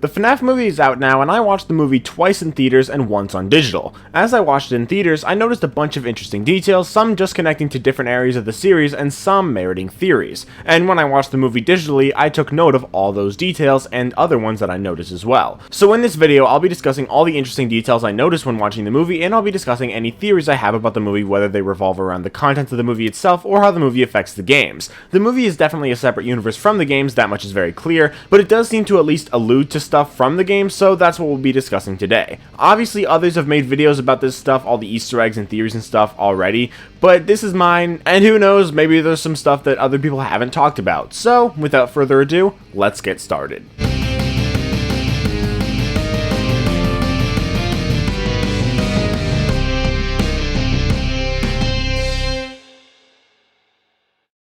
The FNaF movie is out now, and I watched the movie twice in theaters and once on digital. As I watched it in theaters, I noticed a bunch of interesting details, some just connecting to different areas of the series, and some meriting theories. And when I watched the movie digitally, I took note of all those details, and other ones that I noticed as well. So in this video, I'll be discussing all the interesting details I noticed when watching the movie, and I'll be discussing any theories I have about the movie, whether they revolve around the content of the movie itself, or how the movie affects the games. The movie is definitely a separate universe from the games, that much is very clear, but it does seem to at least allude to stuff from the games, so that's what we'll be discussing today. Obviously, others have made videos about this stuff, all the Easter eggs and theories and stuff already, but this is mine, and who knows, maybe there's some stuff that other people haven't talked about. So, without further ado, let's get started.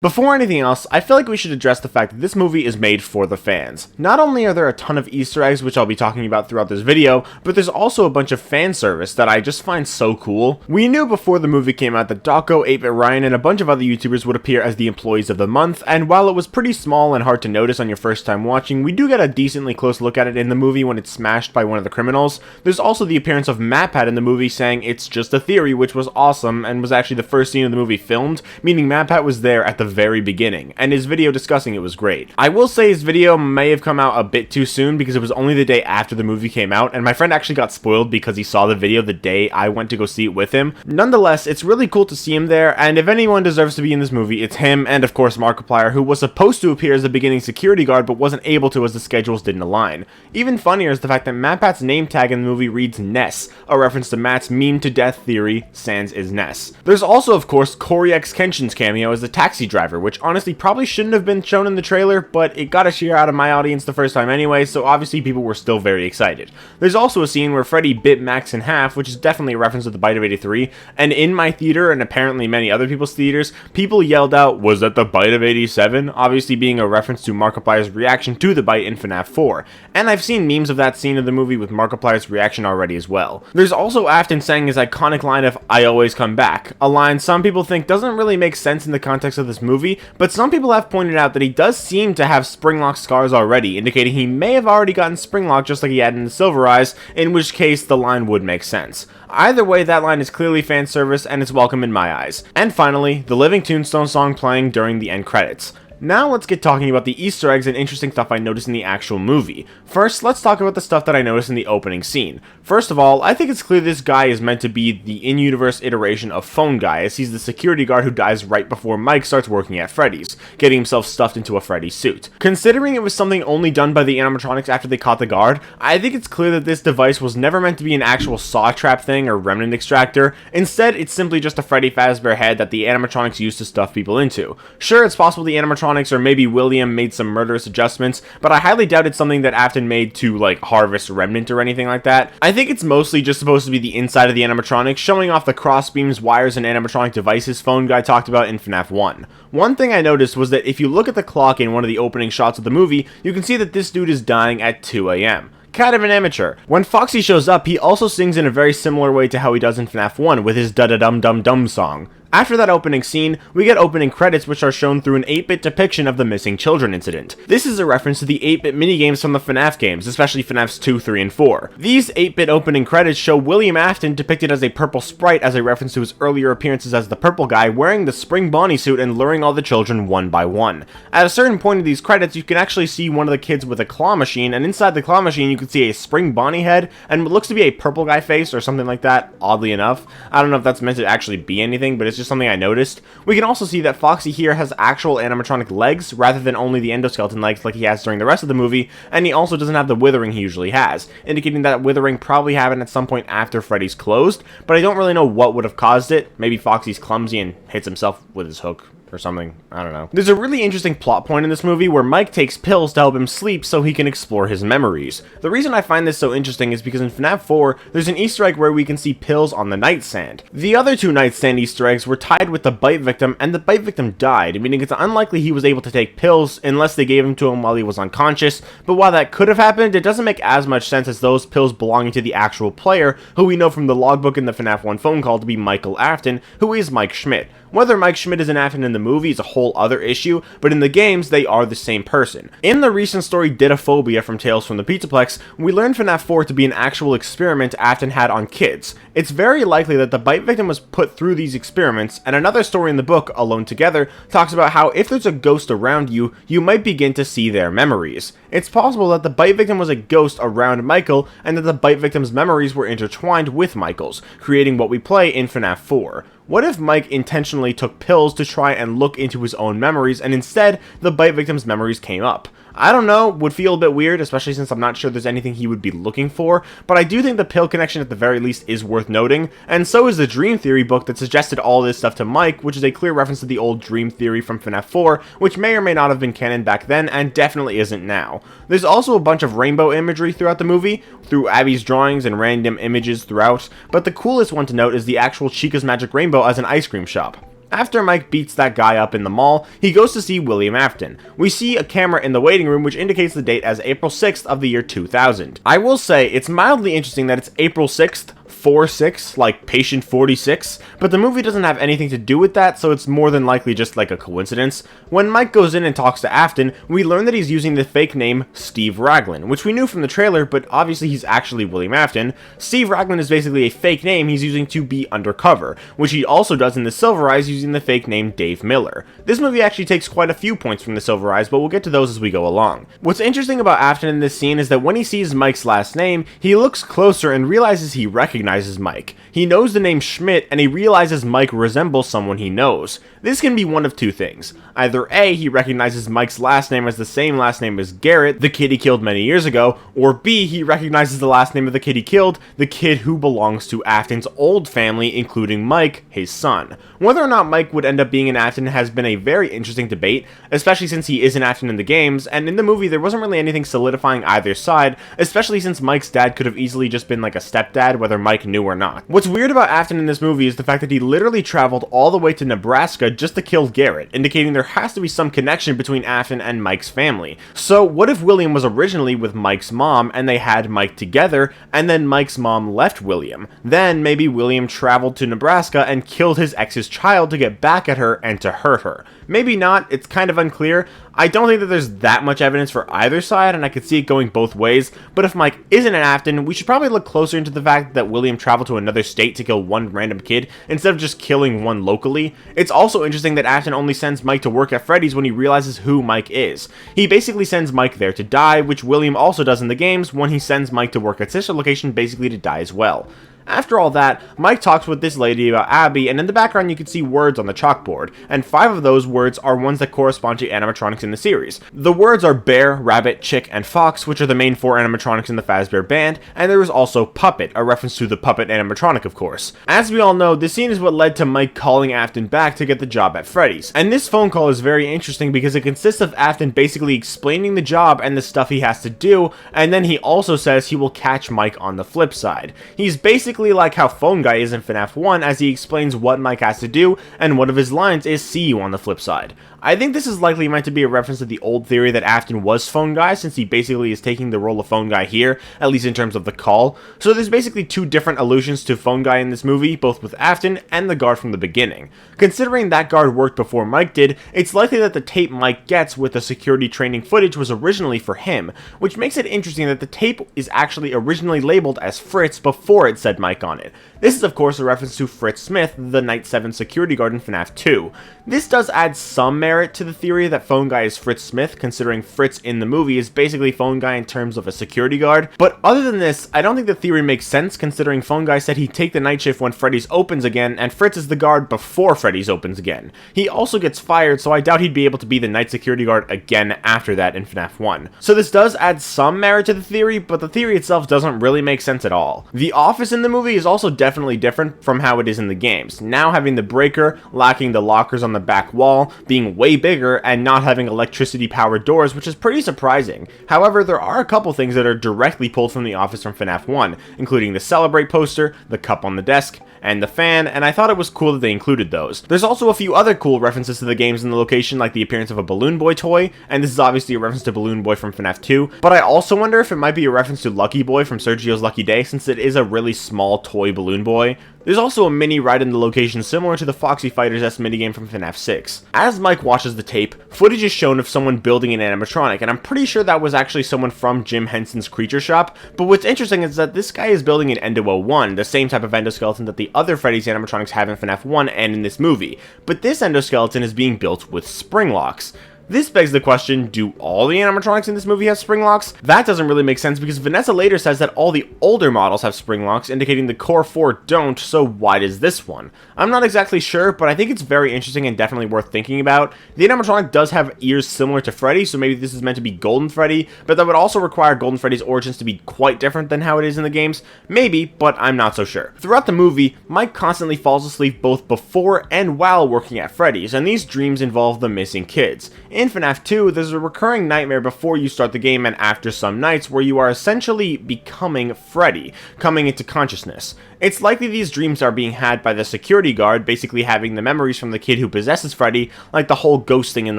Before anything else, I feel like we should address the fact that this movie is made for the fans. Not only are there a ton of Easter eggs, which I'll be talking about throughout this video, but there's also a bunch of fan service that I just find so cool. We knew before the movie came out that Dawko, 8-Bit Ryan, and a bunch of other YouTubers would appear as the employees of the month, and while it was pretty small and hard to notice on your first time watching, we do get a decently close look at it in the movie when it's smashed by one of the criminals. There's also the appearance of MatPat in the movie saying it's just a theory, which was awesome, and was actually the first scene of the movie filmed, meaning MatPat was there at the very beginning, and his video discussing it was great. I will say his video may have come out a bit too soon because it was only the day after the movie came out, and my friend actually got spoiled because he saw the video the day I went to go see it with him. Nonetheless, it's really cool to see him there, and if anyone deserves to be in this movie, it's him, and of course Markiplier, who was supposed to appear as the beginning security guard but wasn't able to as the schedules didn't align. Even funnier is the fact that MatPat's name tag in the movie reads Ness, a reference to Matt's meme to death theory, Sans is Ness. There's also of course Corey X Kenshin's cameo as the taxi driver, which honestly probably shouldn't have been shown in the trailer, but it got a cheer out of my audience the first time anyway, so obviously people were still very excited. There's also a scene where Freddy bit Max in half, which is definitely a reference to the bite of 83, and in my theater, and apparently many other people's theaters, people yelled out, "Was that the bite of 87?" Obviously being a reference to Markiplier's reaction to the bite in FNaF 4, and I've seen memes of that scene of the movie with Markiplier's reaction already as well. There's also Afton saying his iconic line of "I always come back," a line some people think doesn't really make sense in the context of this movie, but some people have pointed out that he does seem to have Springlock scars already, indicating he may have already gotten Springlock just like he had in the Silver Eyes, in which case the line would make sense. Either way, that line is clearly fan service and it's welcome in my eyes. And finally, the Living Tombstone song playing during the end credits. Now let's get talking about the Easter eggs and interesting stuff I noticed in the actual movie. First, let's talk about the stuff that I noticed in the opening scene. First of all, I think it's clear this guy is meant to be the in-universe iteration of Phone Guy, as he's the security guard who dies right before Mike starts working at Freddy's, getting himself stuffed into a Freddy suit. Considering it was something only done by the animatronics after they caught the guard, I think it's clear that this device was never meant to be an actual saw trap thing or remnant extractor. Instead, it's simply just a Freddy Fazbear head that the animatronics used to stuff people into. Sure, it's possible the animatronics or maybe William made some murderous adjustments, but I highly doubt it's something that Afton made to like harvest remnant or anything like that. I think it's mostly just supposed to be the inside of the animatronics, showing off the crossbeams, wires, and animatronic devices Phone Guy talked about in FNaF 1. One thing I noticed was that if you look at the clock in one of the opening shots of the movie, you can see that this dude is dying at 2 AM. Kind of an amateur. When Foxy shows up, he also sings in a very similar way to how he does in FNaF 1 with his da-da-dum-dum-dum song. After that opening scene, we get opening credits which are shown through an 8-bit depiction of the missing children incident. This is a reference to the 8-bit minigames from the FNaF games, especially FNaFs 2, 3, and 4. These 8-bit opening credits show William Afton depicted as a purple sprite as a reference to his earlier appearances as the purple guy wearing the spring Bonnie suit and luring all the children one by one. At a certain point in these credits, you can actually see one of the kids with a claw machine, and inside the claw machine you can see a spring Bonnie head and what looks to be a purple guy face or something like that, oddly enough. I don't know if that's meant to actually be anything, but it's just something I noticed. We can also see that Foxy here has actual animatronic legs rather than only the endoskeleton legs like he has during the rest of the movie, and he also doesn't have the withering he usually has, indicating that withering probably happened at some point after Freddy's closed, but I don't really know what would have caused it. Maybe Foxy's clumsy and hits himself with his hook or something. I don't know. There's a really interesting plot point in this movie where Mike takes pills to help him sleep so he can explore his memories. The reason I find this so interesting is because in FNaF 4, there's an Easter egg where we can see pills on the nightstand. The other two nightstand Easter eggs were tied with the bite victim, and the bite victim died, meaning it's unlikely he was able to take pills unless they gave them to him while he was unconscious. But while that could have happened, it doesn't make as much sense as those pills belonging to the actual player, who we know from the logbook in the FNaF 1 phone call to be Michael Afton, who is Mike Schmidt. Whether Mike Schmidt is an Afton in the movie is a whole other issue, but in the games, they are the same person. In the recent story Didophobia from Tales from the Pizzaplex, we learned FNAF 4 to be an actual experiment Afton had on kids. It's very likely that the bite victim was put through these experiments, and another story in the book, Alone Together, talks about how if there's a ghost around you, you might begin to see their memories. It's possible that the bite victim was a ghost around Michael, and that the bite victim's memories were intertwined with Michael's, creating what we play in FNAF 4. What if Mike intentionally took pills to try and look into his own memories, and instead, the bite victim's memories came up? I don't know, would feel a bit weird, especially since I'm not sure there's anything he would be looking for, but I do think the pill connection at the very least is worth noting, and so is the Dream Theory book that suggested all this stuff to Mike, which is a clear reference to the old Dream Theory from FNAF 4, which may or may not have been canon back then, and definitely isn't now. There's also a bunch of rainbow imagery throughout the movie, through Abby's drawings and random images throughout, but the coolest one to note is the actual Chica's Magic Rainbow as an ice cream shop. After Mike beats that guy up in the mall, he goes to see William Afton. We see a camera in the waiting room which indicates the date as April 6th of the year 2000. I will say, it's mildly interesting that it's April 6th, 4-6, like Patient 46, but the movie doesn't have anything to do with that, so it's more than likely just like a coincidence. When Mike goes in and talks to Afton, we learn that he's using the fake name Steve Raglan, which we knew from the trailer, but obviously he's actually William Afton. Steve Raglan is basically a fake name he's using to be undercover, which he also does in the Silver Eyes using the fake name Dave Miller. This movie actually takes quite a few points from the Silver Eyes, but we'll get to those as we go along. What's interesting about Afton in this scene is that when he sees Mike's last name, he looks closer and realizes he recognizes Mike. He knows the name Schmidt, and he realizes Mike resembles someone he knows. This can be one of two things. Either A, he recognizes Mike's last name as the same last name as Garrett, the kid he killed many years ago, or B, he recognizes the last name of the kid he killed, the kid who belongs to Afton's old family, including Mike, his son. Whether or not Mike would end up being an Afton has been a very interesting debate, especially since he is an Afton in the games, and in the movie there wasn't really anything solidifying either side, especially since Mike's dad could have easily just been like a stepdad, whether Mike knew or not. What's weird about Afton in this movie is the fact that he literally traveled all the way to Nebraska just to kill Garrett, indicating there has to be some connection between Afton and Mike's family. So what if William was originally with Mike's mom and they had Mike together, and then Mike's mom left William? Then maybe William traveled to Nebraska and killed his ex's child to get back at her and to hurt her. Maybe not, it's kind of unclear. I don't think that there's that much evidence for either side, and I could see it going both ways, but if Mike isn't an Afton, we should probably look closer into the fact that William traveled to another state to kill one random kid, instead of just killing one locally. It's also interesting that Afton only sends Mike to work at Freddy's when he realizes who Mike is. He basically sends Mike there to die, which William also does in the games when he sends Mike to work at sister location basically to die as well. After all that, Mike talks with this lady about Abby, and in the background you can see words on the chalkboard, and 5 of those words are ones that correspond to animatronics in the series. The words are bear, rabbit, chick, and fox, which are the main 4 animatronics in the Fazbear Band, and there is also puppet, a reference to the puppet animatronic of course. As we all know, this scene is what led to Mike calling Afton back to get the job at Freddy's, and this phone call is very interesting because it consists of Afton basically explaining the job and the stuff he has to do, and then he also says he will catch Mike on the flip side. He's basically like how Phone Guy is in FNAF 1 as he explains what Mike has to do, and one of his lines is "see you on the flip side." I think this is likely meant to be a reference to the old theory that Afton was Phone Guy, since he basically is taking the role of Phone Guy here, at least in terms of the call. So there's basically 2 different allusions to Phone Guy in this movie, both with Afton and the guard from the beginning. Considering that guard worked before Mike did, it's likely that the tape Mike gets with the security training footage was originally for him, which makes it interesting that the tape is actually originally labeled as Fritz before it said Mike on it. This is of course a reference to Fritz Smith, the Night 7 security guard in FNAF 2. This does add some merit to the theory that Phone Guy is Fritz Smith, considering Fritz in the movie is basically Phone Guy in terms of a security guard, but other than this, I don't think the theory makes sense considering Phone Guy said he'd take the night shift when Freddy's opens again, and Fritz is the guard before Freddy's opens again. He also gets fired, so I doubt he'd be able to be the night security guard again after that in FNAF 1. So this does add some merit to the theory, but the theory itself doesn't really make sense at all. The office in the movie is also definitely different from how it is in the games, now having the breaker, lacking the lockers on the back wall, being way bigger, and not having electricity powered doors, which is pretty surprising. However, there are a couple things that are directly pulled from the office from FNAF 1, including the Celebrate poster, the cup on the desk, and the fan, and I thought it was cool that they included those. There's also a few other cool references to the games in the location, like the appearance of a Balloon Boy toy, and this is obviously a reference to Balloon Boy from FNaF 2, but I also wonder if it might be a reference to Lucky Boy from Sergio's Lucky Day, since it is a really small toy Balloon Boy. There's also a mini ride in the location similar to the Foxy Fighters S minigame from FNaF 6. As Mike watches the tape, footage is shown of someone building an animatronic, and I'm pretty sure that was actually someone from Jim Henson's Creature Shop, but what's interesting is that this guy is building an Endo 01, the same type of endoskeleton that the other Freddy's animatronics have in FNaF 1 and in this movie, but this endoskeleton is being built with spring locks. This begs the question, do all the animatronics in this movie have spring locks? That doesn't really make sense because Vanessa later says that all the older models have spring locks, indicating the core 4 don't, so why does this one? I'm not exactly sure, but I think it's very interesting and definitely worth thinking about. The animatronic does have ears similar to Freddy, so maybe this is meant to be Golden Freddy, but that would also require Golden Freddy's origins to be quite different than how it is in the games. Maybe, but I'm not so sure. Throughout the movie, Mike constantly falls asleep both before and while working at Freddy's, and these dreams involve the missing kids. In FNaF 2, there's a recurring nightmare before you start the game and after some nights where you are essentially becoming Freddy, coming into consciousness. It's likely these dreams are being had by the security guard, basically having the memories from the kid who possesses Freddy, like the whole ghost thing in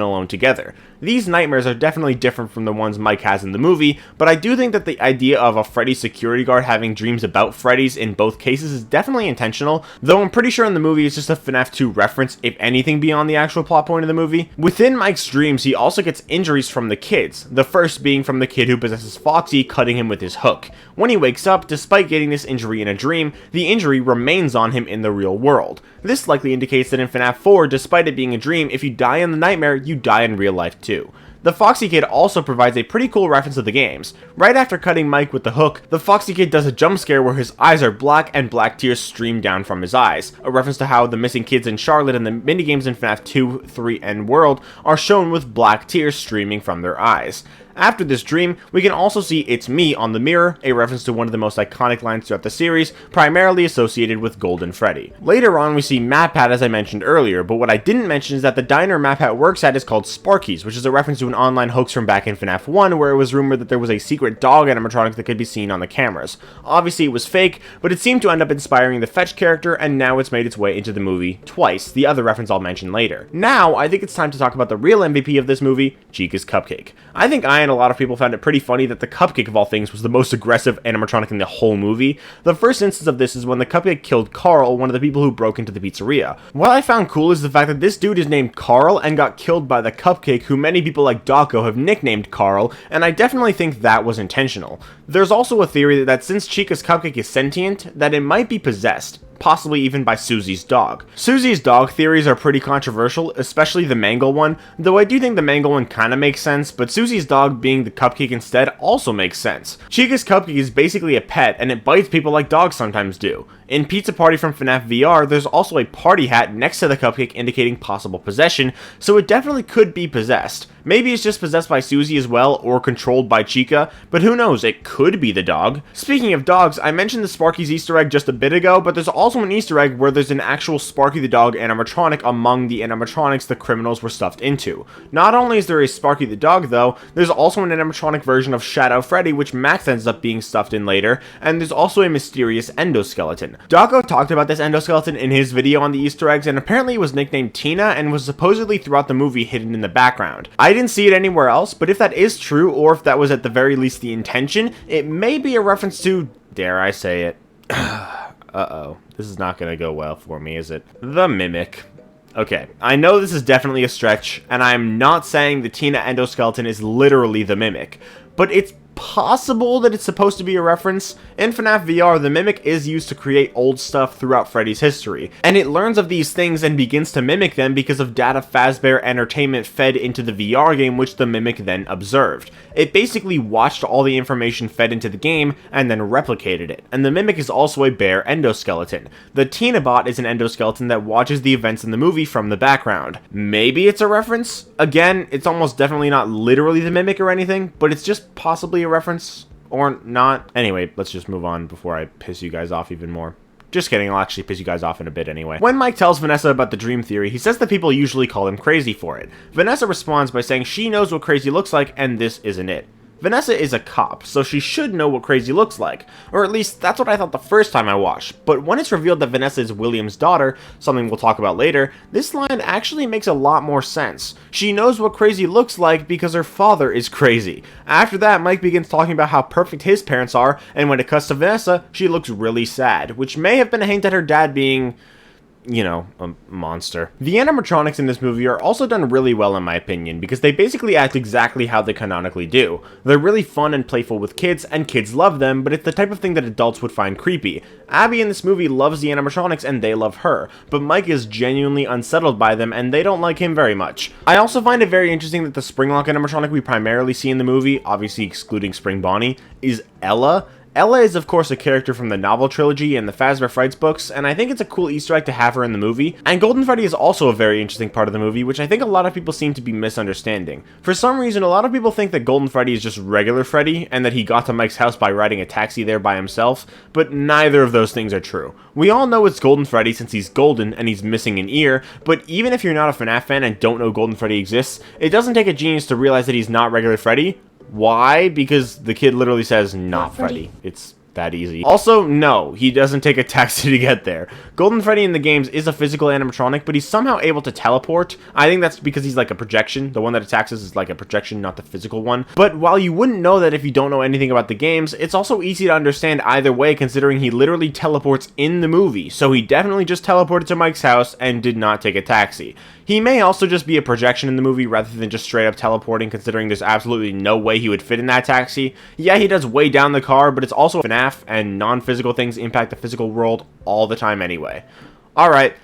Alone Together. These nightmares are definitely different from the ones Mike has in the movie, but I do think that the idea of a Freddy security guard having dreams about Freddy's in both cases is definitely intentional, though I'm pretty sure in the movie it's just a FNaF 2 reference, if anything beyond the actual plot point of the movie. Within Mike's dreams, he also gets injuries from the kids, the first being from the kid who possesses Foxy cutting him with his hook. When he wakes up, despite getting this injury in a dream, the injury remains on him in the real world. This likely indicates that in FNaF 4, despite it being a dream, if you die in the nightmare, you die in real life too. The Foxy Kid also provides a pretty cool reference to the games. Right after cutting Mike with the hook, the Foxy Kid does a jump scare where his eyes are black and black tears stream down from his eyes, a reference to how the missing kids in Charlotte and the minigames in FNaF 2, 3, and World are shown with black tears streaming from their eyes. After this dream, we can also see "It's me" on the mirror, a reference to one of the most iconic lines throughout the series, primarily associated with Golden Freddy. Later on, we see MatPat as I mentioned earlier, but what I didn't mention is that the diner MatPat works at is called Sparky's, which is a reference to an online hoax from back in FNaF 1, where it was rumored that there was a secret dog animatronic that could be seen on the cameras. Obviously it was fake, but it seemed to end up inspiring the Fetch character, and now it's made its way into the movie twice, the other reference I'll mention later. Now, I think it's time to talk about the real MVP of this movie, Chica's Cupcake. I think and a lot of people found it pretty funny that the Cupcake of all things was the most aggressive animatronic in the whole movie. The first instance of this is when the Cupcake killed Carl, one of the people who broke into the pizzeria. What I found cool is the fact that this dude is named Carl and got killed by the Cupcake, who many people like Dawko have nicknamed Carl, and I definitely think that was intentional. There's also a theory that since Chica's Cupcake is sentient, that it might be possessed, possibly even by Susie's dog. Susie's dog theories are pretty controversial, especially the Mangle one, though I do think the Mangle one kinda makes sense, but Susie's dog being the Cupcake instead also makes sense. Chica's Cupcake is basically a pet, and it bites people like dogs sometimes do. In Pizza Party from FNaF VR, there's also a party hat next to the Cupcake indicating possible possession, so it definitely could be possessed. Maybe it's just possessed by Susie as well, or controlled by Chica, but who knows, it could be the dog. Speaking of dogs, I mentioned the Sparky's Easter egg just a bit ago, but there's also an Easter egg where there's an actual Sparky the dog animatronic among the animatronics the criminals were stuffed into. Not only is there a Sparky the dog though, there's also an animatronic version of Shadow Freddy which Max ends up being stuffed in later, and there's also a mysterious endoskeleton. Dawko talked about this endoskeleton in his video on the Easter eggs, and apparently it was nicknamed Tina and was supposedly throughout the movie hidden in the background. I didn't see it anywhere else, but if that is true, or if that was at the very least the intention, it may be a reference to, dare I say it, uh-oh, this is not gonna go well for me, is it? The Mimic. Okay, I know this is definitely a stretch, and I'm not saying the Tina endoskeleton is literally the Mimic, but it's possible that it's supposed to be a reference. In FNaF VR, the Mimic is used to create old stuff throughout Freddy's history, and it learns of these things and begins to mimic them because of data Fazbear Entertainment fed into the VR game, which the Mimic then observed. It basically watched all the information fed into the game and then replicated it, and the Mimic is also a bear endoskeleton. The Tinabot is an endoskeleton that watches the events in the movie from the background. Maybe it's a reference? Again, it's almost definitely not literally the Mimic or anything, but it's just possibly a reference, or not. Anyway, let's just move on before I piss you guys off even more. Just kidding, I'll actually piss you guys off in a bit anyway. When Mike tells Vanessa about the dream theory, he says that people usually call him crazy for it. Vanessa responds by saying she knows what crazy looks like, and this isn't it. Vanessa is a cop, so she should know what crazy looks like, or at least that's what I thought the first time I watched, but when it's revealed that Vanessa is William's daughter, something we'll talk about later, this line actually makes a lot more sense. She knows what crazy looks like because her father is crazy. After that, Mike begins talking about how perfect his parents are, and when it cuts to Vanessa, she looks really sad, which may have been a hint at her dad being, you know, a monster. The animatronics in this movie are also done really well in my opinion, because they basically act exactly how they canonically do. They're really fun and playful with kids, and kids love them, but it's the type of thing that adults would find creepy. Abby in this movie loves the animatronics and they love her, but Mike is genuinely unsettled by them and they don't like him very much. I also find it very interesting that the Springlock animatronic we primarily see in the movie, obviously excluding Spring Bonnie, is Ella. Ella is of course a character from the novel trilogy and the Fazbear Frights books, and I think it's a cool Easter egg to have her in the movie. And Golden Freddy is also a very interesting part of the movie, which I think a lot of people seem to be misunderstanding. For some reason, a lot of people think that Golden Freddy is just regular Freddy, and that he got to Mike's house by riding a taxi there by himself, but neither of those things are true. We all know it's Golden Freddy since he's golden and he's missing an ear, but even if you're not a FNaF fan and don't know Golden Freddy exists, it doesn't take a genius to realize that he's not regular Freddy. Why? Because the kid literally says, "Not Freddy." It's that easy. Also, no, he doesn't take a taxi to get there. Golden Freddy in the games is a physical animatronic, but he's somehow able to teleport. I think that's because he's like a projection. The one that attacks us is like a projection, not the physical one. But while you wouldn't know that if you don't know anything about the games, it's also easy to understand either way considering he literally teleports in the movie. So he definitely just teleported to Mike's house and did not take a taxi. He may also just be a projection in the movie rather than just straight up teleporting, considering there's absolutely no way he would fit in that taxi. Yeah, he does weigh down the car, but it's also FNaF, and non-physical things impact the physical world all the time anyway. Alright,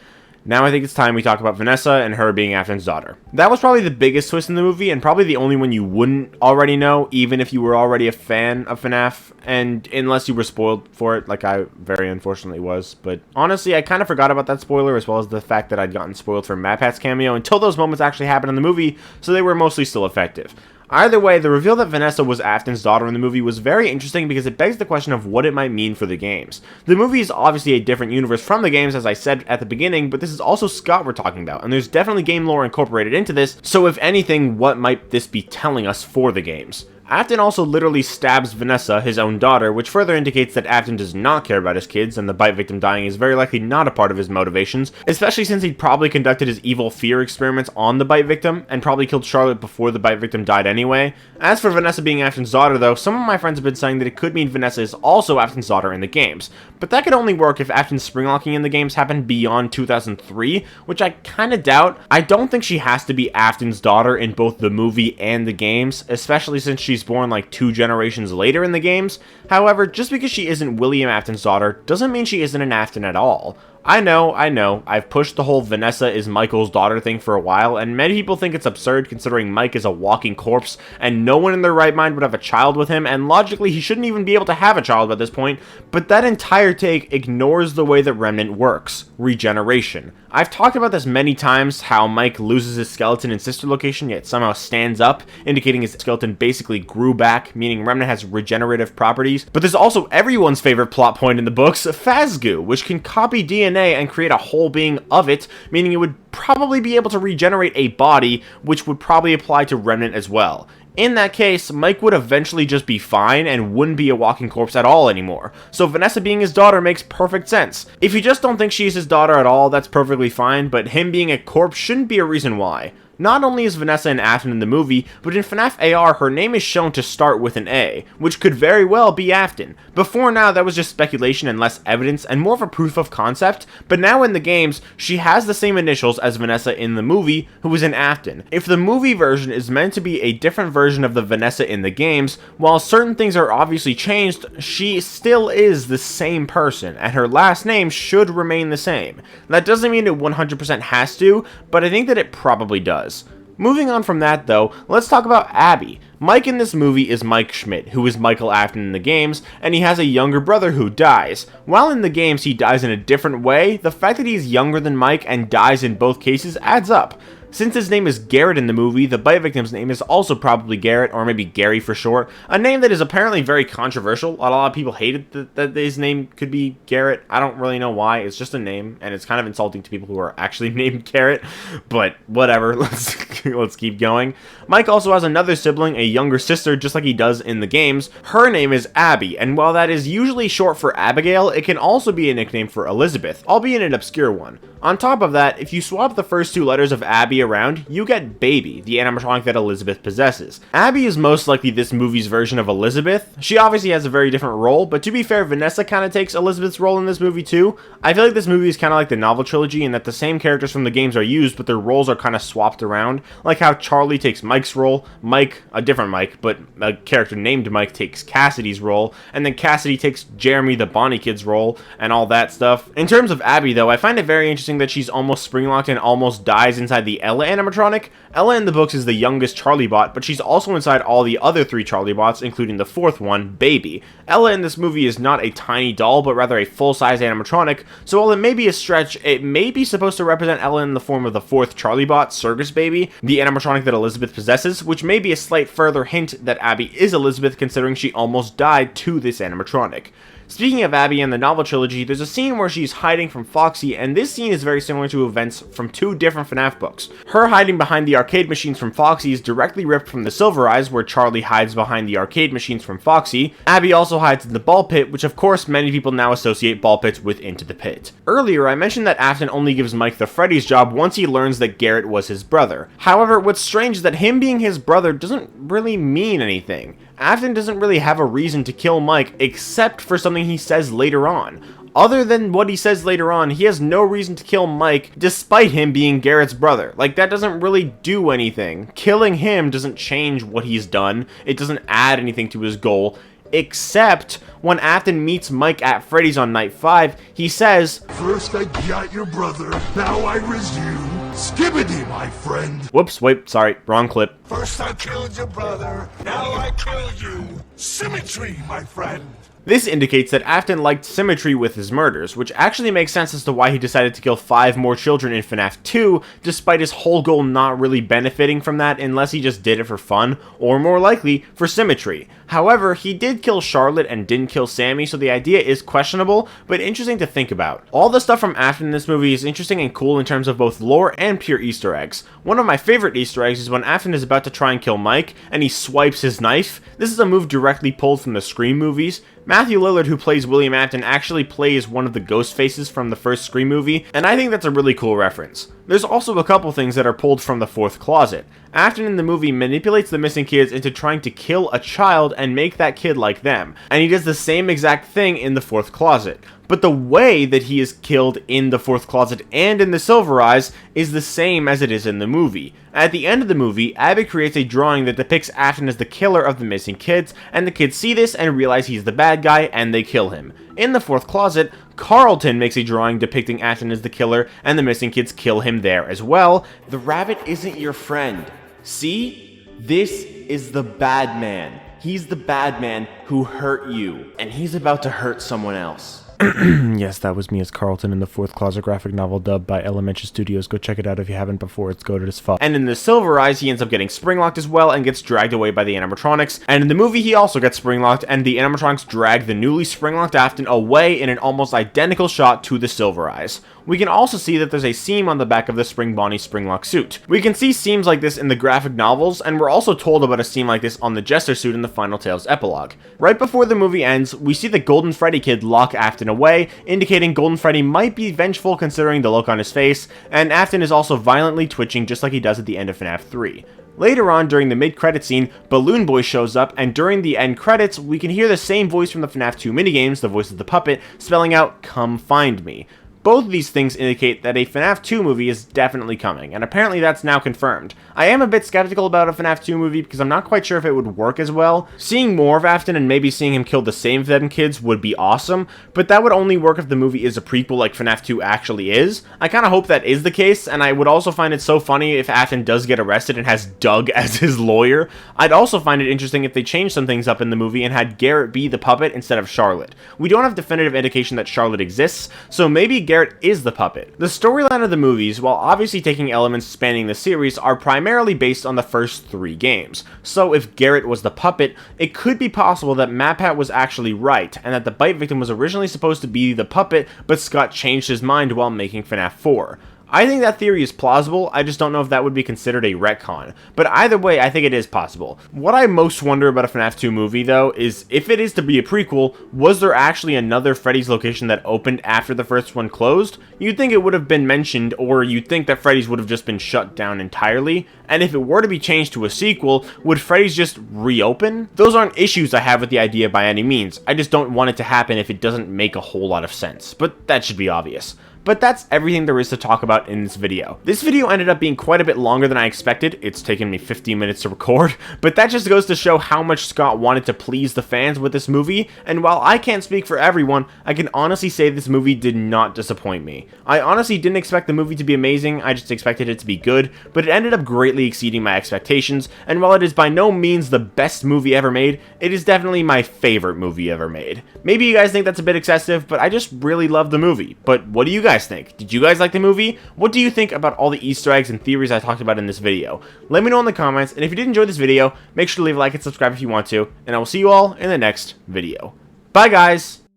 now I think it's time we talk about Vanessa and her being Afton's daughter. That was probably the biggest twist in the movie, and probably the only one you wouldn't already know, even if you were already a fan of FNaF, and unless you were spoiled for it, like I very unfortunately was. But honestly, I kind of forgot about that spoiler, as well as the fact that I'd gotten spoiled for MatPat's cameo until those moments actually happened in the movie, so they were mostly still effective. Either way, the reveal that Vanessa was Afton's daughter in the movie was very interesting because it begs the question of what it might mean for the games. The movie is obviously a different universe from the games, as I said at the beginning, but this is also Scott we're talking about, and there's definitely game lore incorporated into this, so if anything, what might this be telling us for the games? Afton also literally stabs Vanessa, his own daughter, which further indicates that Afton does not care about his kids, and the bite victim dying is very likely not a part of his motivations, especially since he'd probably conducted his evil fear experiments on the bite victim, and probably killed Charlotte before the bite victim died anyway. As for Vanessa being Afton's daughter though, some of my friends have been saying that it could mean Vanessa is also Afton's daughter in the games, but that could only work if Afton's springlocking in the games happened beyond 2003, which I kinda doubt. I don't think she has to be Afton's daughter in both the movie and the games, especially since she's born like 2 generations later in the games. However, just because she isn't William Afton's daughter doesn't mean she isn't an Afton at all. I know, I've pushed the whole Vanessa is Michael's daughter thing for a while, and many people think it's absurd considering Mike is a walking corpse, and no one in their right mind would have a child with him, and logically he shouldn't even be able to have a child at this point, but that entire take ignores the way that Remnant works. Regeneration. I've talked about this many times, how Mike loses his skeleton in Sister Location, yet somehow stands up, indicating his skeleton basically grew back, meaning Remnant has regenerative properties, but there's also everyone's favorite plot point in the books, Phasgoo, which can copy DNA and create a whole being of it, meaning it would probably be able to regenerate a body, which would probably apply to Remnant as well. In that case, Mike would eventually just be fine and wouldn't be a walking corpse at all anymore, so Vanessa being his daughter makes perfect sense. If you just don't think she's his daughter at all, that's perfectly fine, but him being a corpse shouldn't be a reason why. Not only is Vanessa an Afton in the movie, but in FNaF AR her name is shown to start with an A, which could very well be Afton. Before now that was just speculation and less evidence and more of a proof of concept, but now in the games she has the same initials as Vanessa in the movie, who is an Afton. If the movie version is meant to be a different version of the Vanessa in the games, while certain things are obviously changed, she still is the same person, and her last name should remain the same. That doesn't mean it 100% has to, but I think that it probably does. Moving on from that though, let's talk about Abby. Mike in this movie is Mike Schmidt, who is Michael Afton in the games, and he has a younger brother who dies. While in the games he dies in a different way, the fact that he's younger than Mike and dies in both cases adds up. Since his name is Garrett in the movie, the bite victim's name is also probably Garrett, or maybe Gary for short, a name that is apparently very controversial. A lot of people hated that his name could be Garrett. I don't really know why. It's just a name, and it's kind of insulting to people who are actually named Garrett, but whatever. Let's keep going. Mike also has another sibling, a younger sister, just like he does in the games. Her name is Abby, and while that is usually short for Abigail, it can also be a nickname for Elizabeth, albeit an obscure one. On top of that, if you swap the first two letters of Abby around, you get Baby, the animatronic that Elizabeth possesses. Abby is most likely this movie's version of Elizabeth. She obviously has a very different role, but to be fair, Vanessa kind of takes Elizabeth's role in this movie too. I feel like this movie is kind of like the novel trilogy in that the same characters from the games are used, but their roles are kind of swapped around, like how Charlie takes Mike's role, Mike, a different Mike, but a character named Mike, takes Cassidy's role, and then Cassidy takes Jeremy the Bonnie Kid's role, and all that stuff. In terms of Abby though, I find it very interesting that she's almost springlocked and almost dies inside the Ella animatronic. Ella in the books is the youngest Charlie bot, but she's also inside all the other three Charlie bots, including the fourth one, Baby. Ella in this movie is not a tiny doll, but rather a full-size animatronic, so while it may be a stretch, it may be supposed to represent Ella in the form of the fourth Charlie bot, Circus Baby, the animatronic that Elizabeth possesses, which may be a slight further hint that Abby is Elizabeth considering she almost died to this animatronic. Speaking of Abby in the novel trilogy, there's a scene where she's hiding from Foxy, and this scene is very similar to events from two different FNaF books. Her hiding behind the arcade machines from Foxy is directly ripped from the Silver Eyes, where Charlie hides behind the arcade machines from Foxy. Abby also hides in the ball pit, which of course many people now associate ball pits with Into the Pit. Earlier, I mentioned that Afton only gives Mike the Freddy's job once he learns that Garrett was his brother. However, what's strange is that him being his brother doesn't really mean anything. Afton doesn't really have a reason to kill Mike except for something he says later on. Other than what he says later on, he has no reason to kill Mike despite him being Garrett's brother. Like, that doesn't really do anything. Killing him doesn't change what he's done. It doesn't add anything to his goal. Except when Afton meets Mike at Freddy's on night 5, he says, "First I got your brother, now I resume. Skibbity, my friend." Whoops, wait, sorry, wrong clip. "First I killed your brother, now I kill you. Symmetry, my friend." This indicates that Afton liked symmetry with his murders, which actually makes sense as to why he decided to kill 5 more children in FNaF 2, despite his whole goal not really benefiting from that unless he just did it for fun, or more likely, for symmetry. However, he did kill Charlotte and didn't kill Sammy, so the idea is questionable, but interesting to think about. All the stuff from Afton in this movie is interesting and cool in terms of both lore and pure Easter eggs. One of my favorite Easter eggs is when Afton is about to try and kill Mike, and he swipes his knife. This is a move directly pulled from the Scream movies. Matthew Lillard, who plays William Afton, actually plays one of the ghost faces from the first Scream movie, and I think that's a really cool reference. There's also a couple things that are pulled from the fourth closet. Afton in the movie manipulates the missing kids into trying to kill a child and make that kid like them, and he does the same exact thing in the fourth closet. But the way that he is killed in the fourth closet and in the Silver Eyes is the same as it is in the movie. At the end of the movie, Abby creates a drawing that depicts Afton as the killer of the missing kids, and the kids see this and realize he's the bad guy, and they kill him. In the fourth closet, Carlton makes a drawing depicting Afton as the killer, and the missing kids kill him there as well. The rabbit isn't your friend. See? This is the bad man. He's the bad man who hurt you, and he's about to hurt someone else. Yes, that was me as Carlton in the fourth closet graphic novel dubbed by Elementary Studios. Go check it out if you haven't before. It's goated as fuck. And in the Silver Eyes, he ends up getting springlocked as well and gets dragged away by the animatronics. And in the movie, he also gets springlocked, and the animatronics drag the newly springlocked Afton away in an almost identical shot to the Silver Eyes. We can also see that there's a seam on the back of the Spring Bonnie springlock suit. We can see seams like this in the graphic novels, and we're also told about a seam like this on the Jester suit in the Final Tales epilogue. Right before the movie ends, we see the Golden Freddy kid lock Afton away, indicating Golden Freddy might be vengeful considering the look on his face, and Afton is also violently twitching just like he does at the end of FNaF 3. Later on, during the mid-credit scene, Balloon Boy shows up, and during the end credits, we can hear the same voice from the FNaF 2 minigames, the voice of the puppet, spelling out, "Come find me." Both of these things indicate that a FNaF 2 movie is definitely coming, and apparently that's now confirmed. I am a bit skeptical about a FNaF 2 movie because I'm not quite sure if it would work as well. Seeing more of Afton and maybe seeing him kill the same them kids would be awesome, but that would only work if the movie is a prequel like FNaF 2 actually is. I kinda hope that is the case, and I would also find it so funny if Afton does get arrested and has Doug as his lawyer. I'd also find it interesting if they changed some things up in the movie and had Garrett be the puppet instead of Charlotte. We don't have definitive indication that Charlotte exists, so maybe Garrett Garrett is the puppet. The storyline of the movies, while obviously taking elements spanning the series, are primarily based on the first 3 games. So if Garrett was the puppet, it could be possible that MatPat was actually right, and that the bite victim was originally supposed to be the puppet, but Scott changed his mind while making FNaF 4. I think that theory is plausible, I just don't know if that would be considered a retcon. But either way, I think it is possible. What I most wonder about a FNaF 2 movie, though, is if it is to be a prequel, was there actually another Freddy's location that opened after the first one closed? You'd think it would have been mentioned, or you'd think that Freddy's would have just been shut down entirely. And if it were to be changed to a sequel, would Freddy's just reopen? Those aren't issues I have with the idea by any means, I just don't want it to happen if it doesn't make a whole lot of sense. But that should be obvious. But that's everything there is to talk about in this video. This video ended up being quite a bit longer than I expected. It's taken me 15 minutes to record, but that just goes to show how much Scott wanted to please the fans with this movie, and while I can't speak for everyone, I can honestly say this movie did not disappoint me. I honestly didn't expect the movie to be amazing, I just expected it to be good, but it ended up greatly exceeding my expectations, and while it is by no means the best movie ever made, it is definitely my favorite movie ever made. Maybe you guys think that's a bit excessive, but I just really love the movie. But what do you guys think? Did you guys like the movie? What do you think about all the Easter eggs and theories I talked about in this video? Let me know in the comments, and if you did enjoy this video, make sure to leave a like and subscribe if you want to, and I will see you all in the next video. Bye guys!